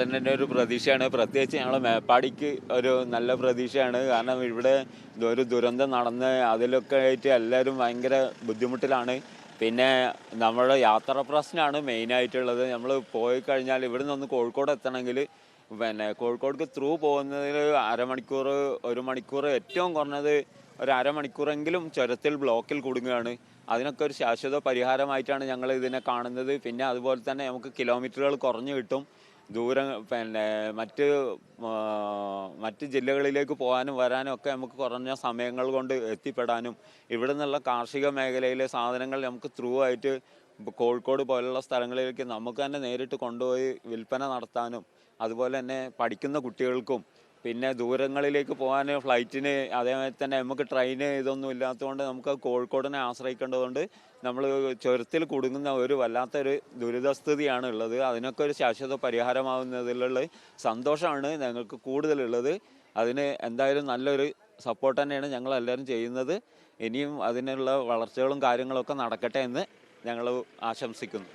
തന്നെ ഒരു പ്രതീക്ഷയാണ്. പ്രത്യേകിച്ച് ഞങ്ങൾ മേപ്പാടിക്ക് ഒരു നല്ല പ്രതീക്ഷയാണ്. കാരണം ഇവിടെ ഒരു ദുരന്തം നടന്ന് അതിലൊക്കെ ആയിട്ട് എല്ലാവരും ഭയങ്കര ബുദ്ധിമുട്ടിലാണ്. പിന്നെ നമ്മുടെ യാത്രാ പ്രശ്നമാണ് മെയിനായിട്ടുള്ളത്. നമ്മൾ പോയി കഴിഞ്ഞാൽ ഇവിടെ നിന്ന് കോഴിക്കോട് എത്തണമെങ്കിൽ കോഴിക്കോടേക്ക് ത്രൂ പോകുന്നതിന് അരമണിക്കൂർ, ഒരു മണിക്കൂർ, ഏറ്റവും കുറഞ്ഞത് ഒരു അരമണിക്കൂറെങ്കിലും ചുരത്തിൽ ബ്ലോക്കിൽ കുടുങ്ങുകയാണ്. അതിനൊക്കെ ഒരു ശാശ്വത പരിഹാരമായിട്ടാണ് ഞങ്ങൾ ഇതിനെ കാണുന്നത്. പിന്നെ അതുപോലെ തന്നെ നമുക്ക് കിലോമീറ്ററുകൾ കുറഞ്ഞു കിട്ടും. ദൂരം മറ്റ് മറ്റ് ജില്ലകളിലേക്ക് പോകാനും വരാനും ഒക്കെ നമുക്ക് കുറഞ്ഞ സമയങ്ങൾ കൊണ്ട് എത്തിപ്പെടാനും ഇവിടെ നിന്നുള്ള കാർഷിക മേഖലയിലെ സാധനങ്ങൾ നമുക്ക് ത്രൂ ആയിട്ട് കോഴിക്കോട് പോലുള്ള സ്ഥലങ്ങളിലേക്ക് നമുക്ക് തന്നെ നേരിട്ട് കൊണ്ടുപോയി വിൽപ്പന നടത്താനും, അതുപോലെ തന്നെ പഠിക്കുന്ന കുട്ടികൾക്കും, പിന്നെ ദൂരങ്ങളിലേക്ക് പോകാൻ ഫ്ലൈറ്റിന്, അതേമാതിരി തന്നെ നമുക്ക് ട്രെയിന് ഇതൊന്നും ഇല്ലാത്തതുകൊണ്ട് നമുക്ക് കോഴിക്കോടിനെ ആശ്രയിക്കേണ്ടതുകൊണ്ട് നമ്മൾ ചുരത്തിൽ കുടുങ്ങുന്ന ഒരു വല്ലാത്തൊരു ദുരിതസ്ഥിതിയാണ് ഉള്ളത്. അതിനൊക്കെ ഒരു ശാശ്വത പരിഹാരമാവുന്നതിലുള്ള സന്തോഷമാണ് ഞങ്ങൾക്ക് കൂടുതലുള്ളത്. അതിന് എന്തായാലും നല്ലൊരു സപ്പോർട്ട് തന്നെയാണ് ഞങ്ങളെല്ലാവരും ചെയ്യുന്നത്. ഇനിയും അതിനുള്ള വളർച്ചകളും കാര്യങ്ങളൊക്കെ നടക്കട്ടെ എന്ന് ഞങ്ങൾ ആശംസിക്കുന്നു.